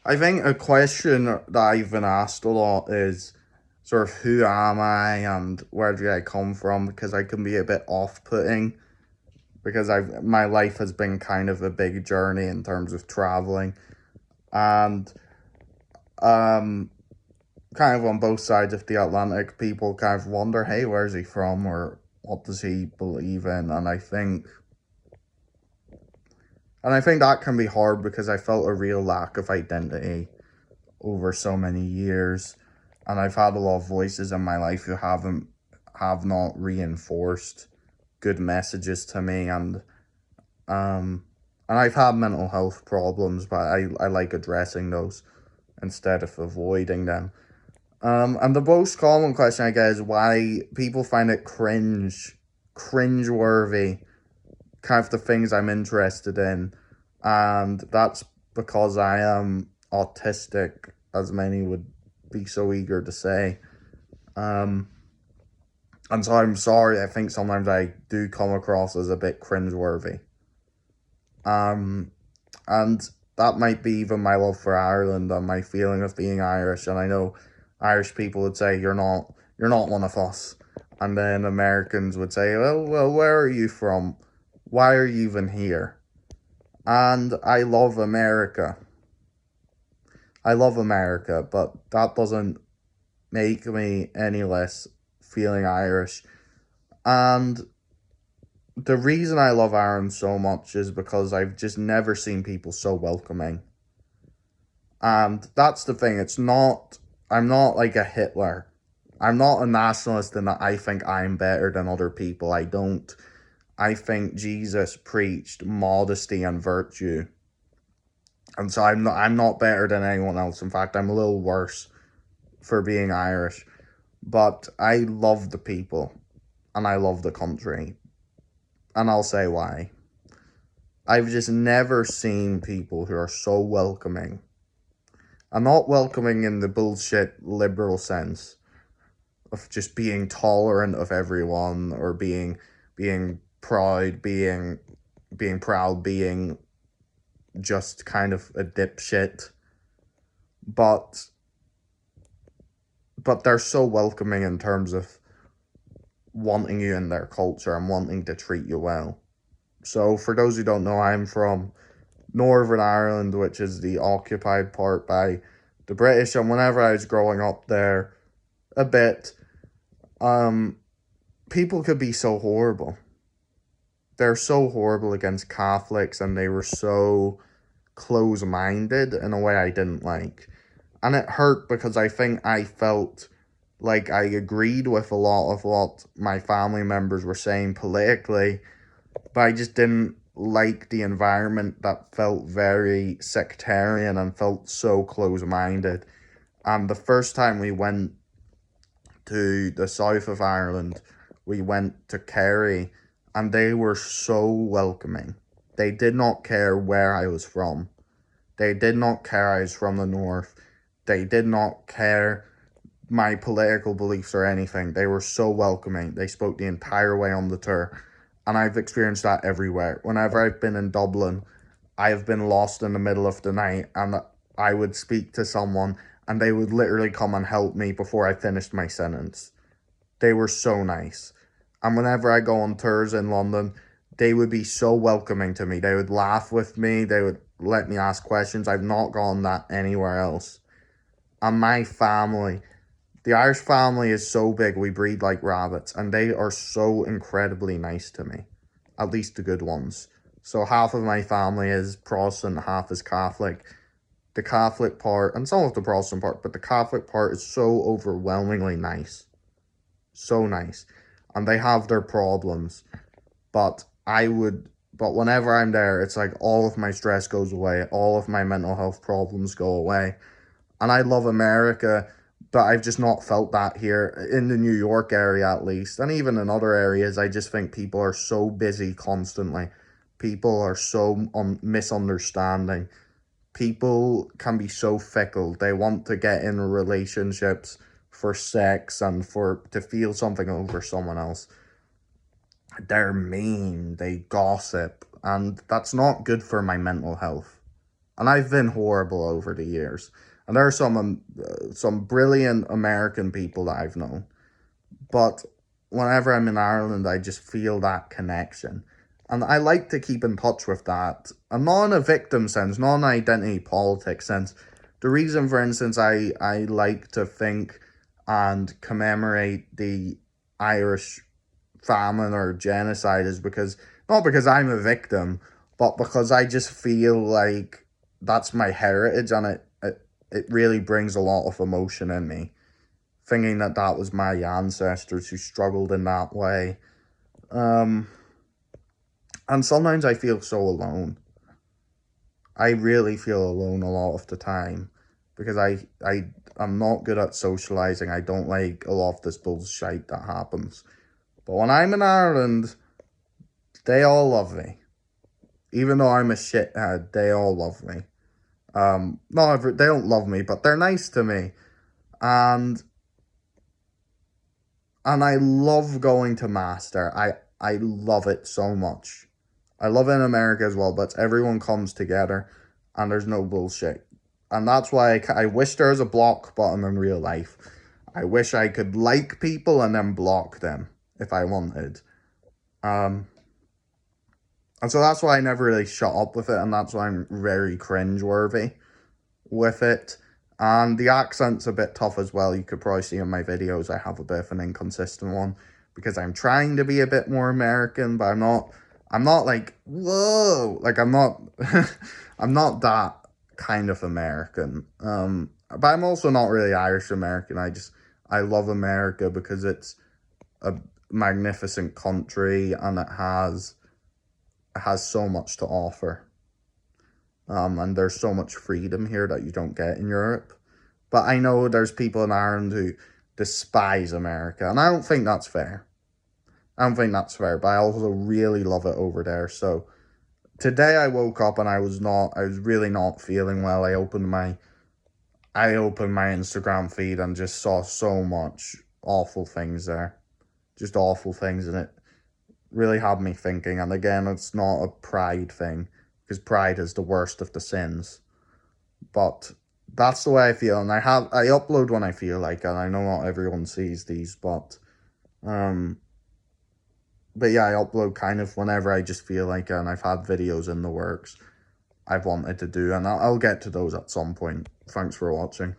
I think a question that I've been asked a lot is sort of who am I and where do I come from, because I can be a bit off-putting because I've my life has been kind of a big journey in terms of traveling, and um kind of on both sides of the Atlantic people kind of wonder, hey, where's he from, or what does he believe in? And I think that can be hard because I felt a real lack of identity over so many years, and I've had a lot of voices in my life who have not reinforced good messages to me, um and I've had mental health problems, but I like addressing those instead of avoiding them. And the most common question I get is why people find it cringe-worthy, kind of the things I'm interested in, and that's because I am autistic, as many would be so eager to say. Um, and so I'm sorry, I think sometimes I do come across as a bit cringeworthy. Um, and that might be even my love for Ireland and my feeling of being Irish. And I know Irish people would say you're not one of us, and then Americans would say, well, where are you from? Why are you even here? And I love America. I love America, but that doesn't make me any less feeling Irish. And the reason I love Ireland so much is because I've just never seen people so welcoming. And that's the thing. I'm not like a Hitler. I'm not a nationalist in that I think I'm better than other people. I don't. I think Jesus preached modesty and virtue. And so I'm not better than anyone else. In fact, I'm a little worse for being Irish. But I love the people and I love the country. And I'll say why. I've just never seen people who are so welcoming. I'm not welcoming in the bullshit liberal sense of just being tolerant of everyone, or being proud, being just kind of a dipshit. But they're so welcoming in terms of wanting you in their culture and wanting to treat you well. So for those who don't know, I'm from Northern Ireland, which is the occupied part by the British, and whenever I was growing up there a bit, um people could be so horrible. They're so horrible against Catholics, and they were so close minded in a way I didn't like. And it hurt because I think I felt like I agreed with a lot of what my family members were saying politically, but I just didn't like the environment that felt very sectarian and felt so close minded. And the first time we went to the south of Ireland, we went to Kerry, and they were so welcoming. They did not care where I was from. They did not care I was from the north. They did not care my political beliefs or anything. They were so welcoming. They spoke the entire way on the tour. And I've experienced that everywhere. Whenever I've been in Dublin, I have been lost in the middle of the night, and I would speak to someone and they would literally come and help me before I finished my sentence. They were so nice. And whenever I go on tours in London, they would be so welcoming to me. They would laugh with me. They would let me ask questions. I've not gone that anywhere else. And my family, the Irish family is so big, we breed like rabbits, and they are so incredibly nice to me. At least the good ones. So half of my family is Protestant, half is Catholic. The Catholic part, and some of the Protestant part, but the Catholic part is so overwhelmingly nice. So nice. And they have their problems, but but whenever I'm there, it's like all of my stress goes away, all of my mental health problems go away. And I love America, but I've just not felt that here in the New York area, at least. And even in other areas, I just think people are so busy constantly. People are so misunderstanding. People can be so fickle. They want to get in relationships for sex and for to feel something over someone else. They're mean, they gossip, and that's not good for my mental health. And I've been horrible over the years. And there are some brilliant American people that I've known. But whenever I'm in Ireland, I just feel that connection. And I like to keep in touch with that. And not in a victim sense, not in an identity politics sense. The reason, for instance, I like to think and commemorate the Irish famine or genocide is because, not because I'm a victim, but because I just feel like that's my heritage, and it really brings a lot of emotion in me, thinking that that was my ancestors who struggled in that way. And sometimes I feel so alone. I really feel alone a lot of the time because I'm not good at socializing. I don't like a lot of this bullshit that happens. But when I'm in Ireland, they all love me. Even though I'm a shithead, they all love me. They don't love me, but they're nice to me. And I love going to Mass there. I love it so much. I love it in America as well, but everyone comes together and there's no bullshit. And that's why I wish there was a block button in real life. I wish I could like people and then block them if I wanted. And so that's why I never really shut up with it, and that's why I'm very cringe-worthy with it. And the accent's a bit tough as well. You could probably see in my videos I have a bit of an inconsistent one because I'm trying to be a bit more American, but I'm not like, whoa, like I'm not I'm not that kind of American. But I'm also not really Irish American. I love America because it's a magnificent country and it has so much to offer. And there's so much freedom here that you don't get in Europe. But I know there's people in Ireland who despise America, and I don't think that's fair. I don't think that's fair, but I also really love it over there. So today I woke up and I was really not feeling well. I opened my Instagram feed and just saw so much awful things there. Just awful things, and it really had me thinking. And again, it's not a pride thing, because pride is the worst of the sins. But that's the way I feel, and I upload when I feel like, and I know not everyone sees these, but yeah, I upload kind of whenever I just feel like it, and I've had videos in the works I've wanted to do, and I'll get to those at some point. Thanks for watching.